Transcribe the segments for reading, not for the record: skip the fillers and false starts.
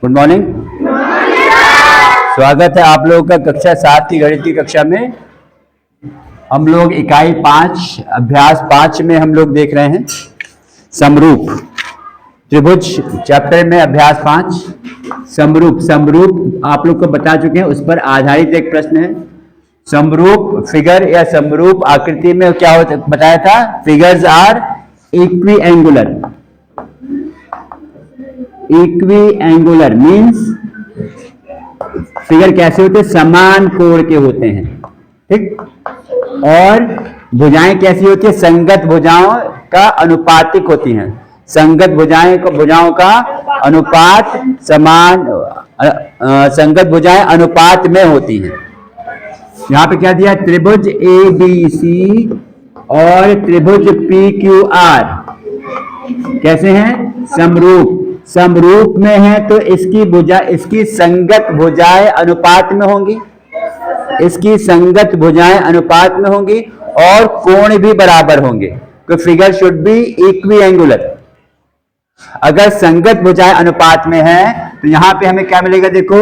Good morning. स्वागत है आप लोगों का कक्षा 7 की गणित की कक्षा में। हम लोग इकाई 5 अभ्यास 5 में हम लोग देख रहे हैं समरूप त्रिभुज चैप्टर में अभ्यास 5 समरूप आप लोग को बता चुके हैं। उस पर आधारित एक प्रश्न है। समरूप फिगर या समरूप आकृति में क्या होता बताया था, figures are equiangular means figure कैसे होते हैं, समान कोण के होते हैं, ठीक। और भुजाएं कैसी होती है, संगत भुजाओं का अनुपातिक होती हैं। संगत भुजाओं का अनुपात समान संगत भुजाएं अनुपात में होती हैं। यहां पे क्या दिया, त्रिभुज ABC और त्रिभुज PQR कैसे हैं, समरूप में है, तो इसकी संगत भुजाएं अनुपात में होंगी, इसकी संगत भुजाएं अनुपात में होंगी और कोण भी बराबर होंगे। तो figure should be equi angular. अगर संगत भुजाएं अनुपात में है तो यहां पे हमें क्या मिलेगा, देखो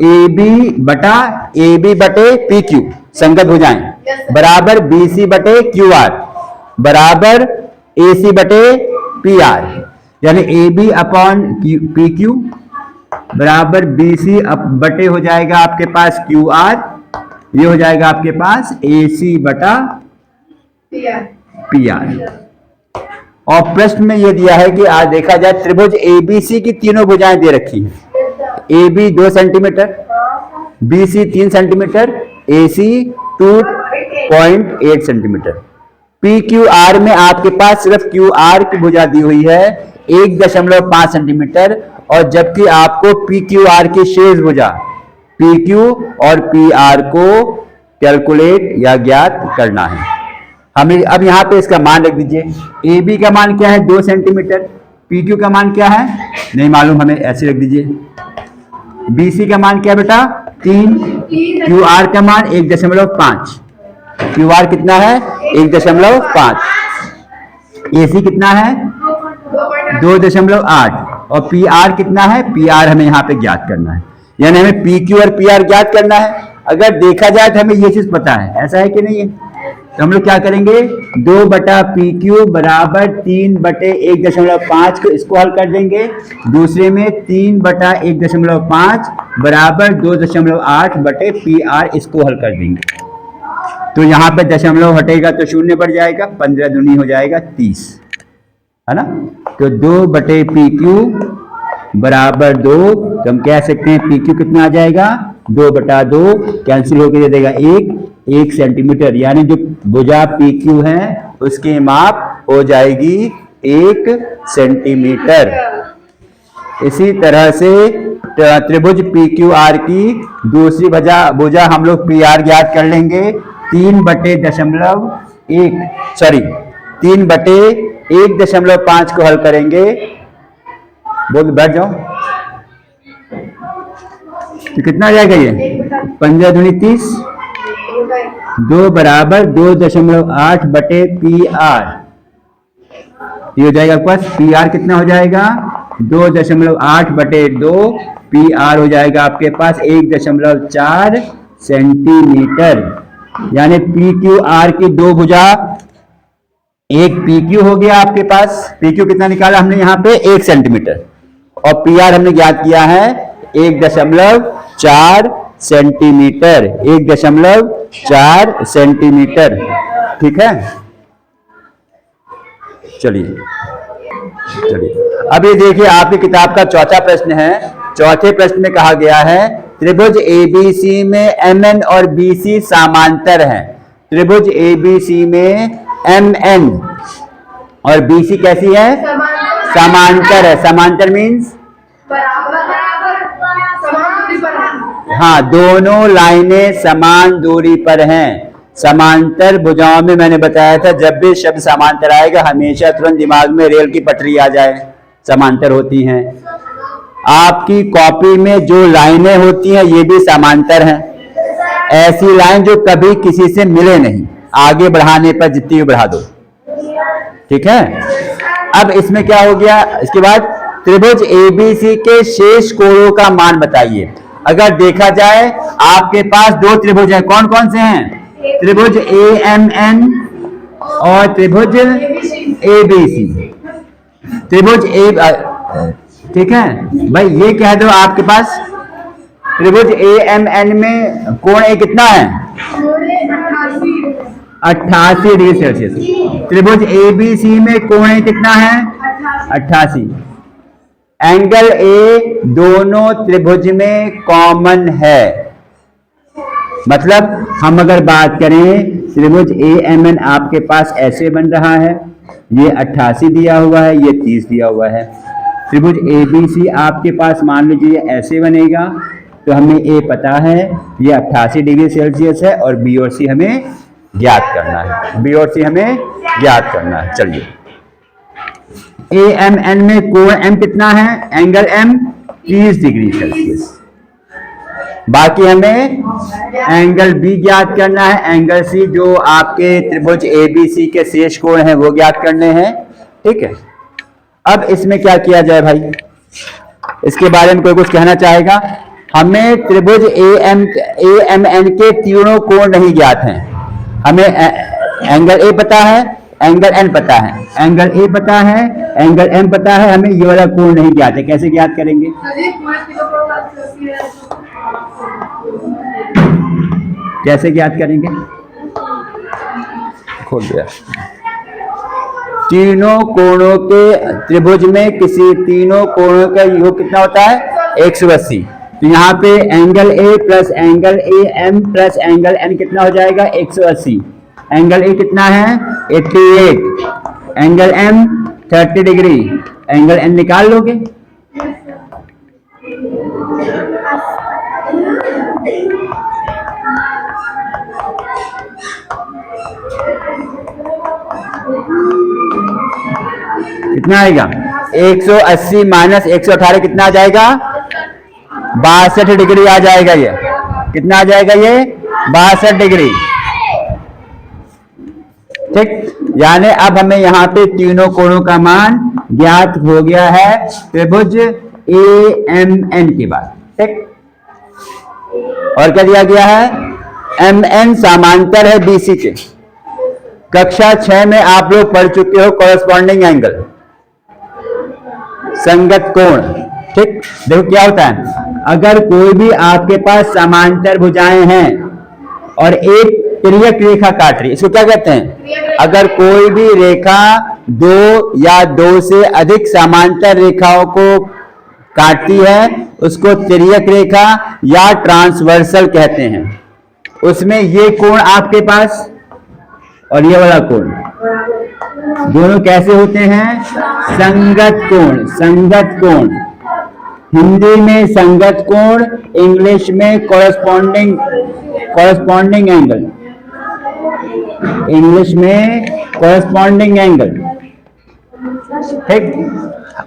AB बटे PQ संगत भुजाएं बराबर BC बटे QR बराबर AC बटे PR, यानी AB अपॉन PQ बराबर BC बटे हो जाएगा आपके पास QR, ये हो जाएगा आपके पास AC बटा PR। और प्रश्न में ये दिया है कि आज देखा जाए त्रिभुज ABC की तीनों भुजाएं दे रखी हैं। AB 2 centimetre, BC 3 centimetre, AC 2.8 centimetre. PQR में आपके पास सिर्फ QR की भुजा दी हुई है 1.5 सेंटीमीटर, और जबकि आपको PQR की शेष भुजा PQ और PR को कैलकुलेट या ज्ञात करना है हमें। अब यहाँ पे इसका मान लिख दीजिए। AB का मान क्या है, 2 सेंटीमीटर। PQ का मान क्या है, नहीं मालूम, हमें ऐसे लिख दीजिए। BC का मान क्या है बेटा, 3। QR का मान 1.5। QR कितना है, 1.5। AC कितना है, 2.8। और PR कितना है, PR हमें यहाँ पे ज्ञात करना है, यानी हमें PQ और PR ज्ञात करना है। अगर देखा जाए तो हमें ये चीज पता है, ऐसा है कि नहीं है। तो हम लोग क्या करेंगे, 2 बटा PQ बराबर 3 बटे 1.5 को इसको हल कर देंगे। दूसरे में 3 बटा 1.5 बराबर 2.8 बटे PR इसको हल कर देंगे। तो यहाँ पे दशमलव हटेगा तो 0 बढ़ जाएगा, 15 दूनी हो जाएगा 30, है ना। तो 2 बटे PQ बराबर 2, तो हम कह सकते हैं PQ कितना आ जाएगा, 2 बटा 2 कैंसिल होकर दे देगा 1 सेंटीमीटर, यानी जो भुजा PQ है उसकी माप हो जाएगी 1 सेंटीमीटर। इसी तरह से त्रिभुज PQR की दूसरी भुजा हम लोग PR ज्ञात कर लेंगे। 3 बटे 1.5 को हल करेंगे, बोल बैठ जाओ, तो कितना आ जाएगा ये, 15 दूनी 30, 2 बराबर 2.8 बटे PR, ये हो जाएगा आपके पास। PR कितना हो जाएगा, 2.8 बटे 2, PR हो जाएगा आपके पास 1.4 सेंटीमीटर। यानी PQR की दो भुजा, एक PQ हो गया आपके पास, PQ कितना निकाला हमने यहाँ पे 1 सेंटीमीटर, और PR हमने ज्ञात किया है 1.4 सेंटीमीटर, 1.4 सेंटीमीटर, ठीक है। चलिए अब ये देखिए, आपकी किताब का चौथा प्रश्न है। चौथे प्रश्न में कहा गया है त्रिभुज ABC में MN और BC समांतर हैं। त्रिभुज ABC में MN और BC कैसी है, समांतर है। समांतर मीन्स हाँ, दोनों लाइनें समान दूरी पर हैं। समांतर भुजाओं में मैंने बताया था, जब भी शब्द समांतर आएगा हमेशा तुरंत दिमाग में रेल की पटरी आ जाए, समांतर होती हैं। आपकी कॉपी में जो लाइनें होती हैं ये भी समांतर हैं। ऐसी लाइन जो कभी किसी से मिले नहीं, आगे बढ़ाने पर जितनी भी बढ़ा दो, ठीक है। अब इसमें क्या हो गया, इसके बाद त्रिभुज एबीसी के शेष कोणों का मान बताइए। अगर देखा जाए आपके पास दो त्रिभुज हैं, कौन कौन से हैं? त्रिभुज AMN और त्रिभुज ABC। त्रिभुज ठीक है भाई, ये कह दो आपके पास त्रिभुज AMN में कोण A कितना है? 88 डिग्री सेल्सियस। त्रिभुज ABC में कोण A कितना है? 88। एंगल A दोनों त्रिभुज में कॉमन है। मतलब हम अगर बात करें त्रिभुज AMN आपके पास ऐसे बन रहा है, ये 88 दिया हुआ है, ये 30 दिया हुआ है। त्रिभुज ABC आपके पास मान लीजिए ऐसे बनेगा, तो हमें A पता है ये 88 डिग्री सेल्सियस है और B और C हमें ज्ञात करना है। B और C हमें ज्ञात करना है। चलिए, AMN में कोण M कितना है? Angle M 30 degree Celsius. बाकी हमें एंगल B ज्ञात करना है, एंगल C जो आपके त्रिभुज ABC के शेष कोण हैं वो ज्ञात करने हैं। ठीक है, अब इसमें क्या किया जाए भाई, इसके बारे में कोई कुछ कहना चाहेगा? हमें त्रिभुज AMN के तीनों कोण नहीं ज्ञात हैं। हमें एंगल A पता है, एंगल N पता है, एंगल A पता है, एंगल M पता है, हमें ये वाला कोण नहीं ज्ञात है। कैसे ज्ञात करेंगे? कैसे ज्ञात करेंगे? खोल दिया। तीनों कोणों के त्रिभुज में किसी तीनों कोणों का योग कितना होता है? 180। तो यहाँ पे angle A plus angle AM plus angle N कितना हो जाएगा? 180। एंगल A कितना है? 88। Angle M 30 degree. Angle N निकाल लोगे? कितना आएगा? 180 माइनस 118 कितना आ जाएगा? 62 डिग्री आ जाएगा। ये कितना आ जाएगा? ये 62 डिग्री। ठीक, यानी अब हमें यहाँ पे तीनों कोणों का मान ज्ञात हो गया है त्रिभुज AMN के बाद। ठीक, और क्या दिया गया है? MN समांतर है BC के। कक्षा 6 में आप लोग पढ़ चुके हो कॉरेस्पॉन्डिंग एंगल, संगत कोण। ठीक, देखो क्या होता है, अगर कोई भी आपके पास समांतर भुजाएं हैं और एक तिर्यक रेखा काट रही है, इसको क्या कहते हैं? अगर कोई भी रेखा दो या दो से अधिक समांतर रेखाओं को काटती है उसको तिर्यक रेखा या ट्रांसवर्सल कहते हैं। उसमें ये कोण आपके पास और ये वाला कोण दोनों कैसे होते हैं? संगत कोण। संगत कोण हिंदी में संगत कोण, इंग्लिश में कॉरेस्पॉन्डिंग एंगल। इंग्लिश में कॉरेस्पॉन्डिंग एंगल। ठीक,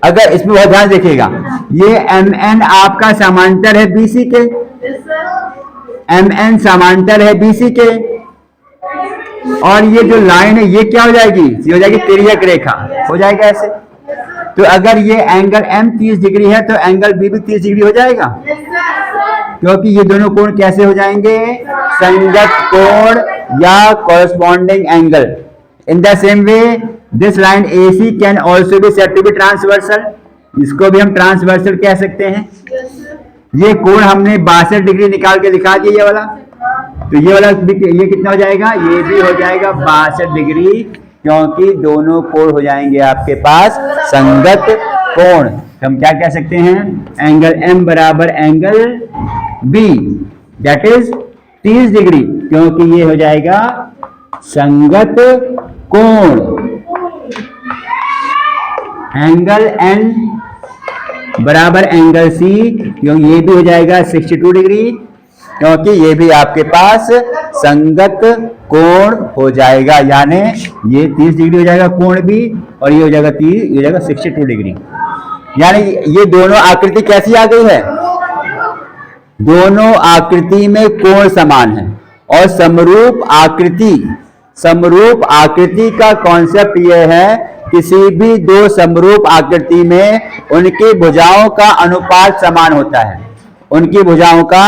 अगर इसमें बहुत ध्यान देखिएगा, ये MN आपका समांतर है BC के। MN समांतर है BC के, और ये जो लाइन है ये क्या हो जाएगी? ये हो जाएगी तिर्यक रेखा, हो जाएगा ऐसे। तो अगर ये एंगल M 30 डिग्री है तो एंगल B भी 30 डिग्री हो जाएगा, क्योंकि ये दोनों कोण कैसे हो जाएंगे? संगत कोण या corresponding angle. In the same way this line AC can also be said to be transversal. इसको भी हम ट्रांसवर्सल कह सकते हैं। ये कोण हमने 62 डिग्री निकाल के दिखा दिया ये वाला, तो ये वाला ये कितना हो जाएगा? ये भी हो जाएगा 62 डिग्री, क्योंकि दोनों कोण हो जाएंगे आपके पास संगत कोण। हम क्या कह सकते हैं? एंगल M बराबर angle B that is 30 degree, क्योंकि ये हो जाएगा संगत कोण। एंगल N बराबर एंगल C, क्योंकि ये भी हो जाएगा 62 डिग्री, क्योंकि ये भी आपके पास संगत कोण हो जाएगा। यानी ये 30 डिग्री हो जाएगा कोण भी, और ये हो जाएगा 30, ये हो जाएगा 62 डिग्री। यानी ये दोनों आकृति कैसी आ गई है? दोनों आकृति में कोण समान है। और समरूप आकृति का कॉन्सेप्ट यह है किसी भी दो समरूप आकृति में उनकी भुजाओं का अनुपात समान होता है। उनकी भुजाओं का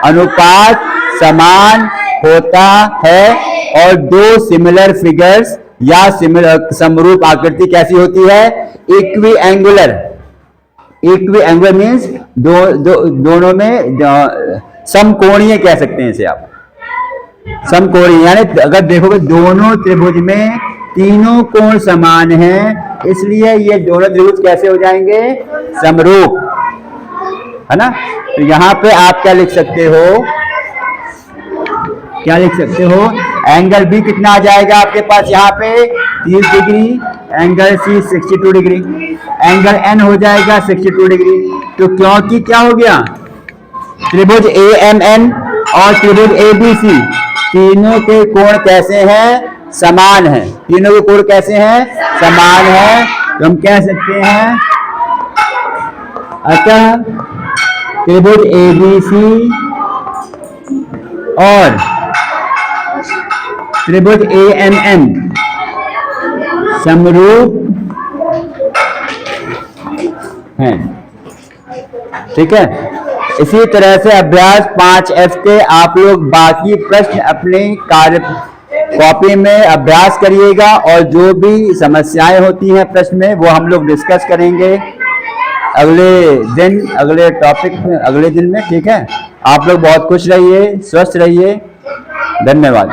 अनुपात समान होता है और दो सिमिलर फिगर्स या समरूप आकृति कैसी होती है? Equi angular. Equi angular means दोनों में समकोणीय कह सकते हैं इसे आप, समकोणीय। यानी अगर देखोगे दोनों त्रिभुज में तीनों कोण समान हैं, इसलिए ये दोनों त्रिभुज कैसे हो जाएंगे? समरूप, है ना। तो यहां पे आप क्या लिख सकते हो? क्या लिख सकते हो? एंगल बी कितना आ जाएगा आपके पास यहाँ पे? 30 degree. Angle C 62 degree. Angle N हो जाएगा 62 डिग्री। तो क्योंकि क्या हो गया? त्रिभुज ए एम एन और त्रिभुज ए बी सी तीनों के कोण कैसे हैं? समान हैं। तीनों के कोण कैसे हैं? समान हैं। तो हम कह सकते हैं अतः त्रिभुज ए बी सी और त्रिभुज ए एम एन समरूप हैं। ठीक है। इसी तरह से अभ्यास 5F के आप लोग बाकी प्रश्न अपने कार्य कॉपी में अभ्यास करिएगा और जो भी समस्याएं होती हैं प्रश्न में वो हम लोग डिस्कस करेंगे अगले दिन, अगले टॉपिक में, अगले दिन में। ठीक है। आप लोग बहुत खुश रहिए, स्वस्थ रहिए। धन्यवाद।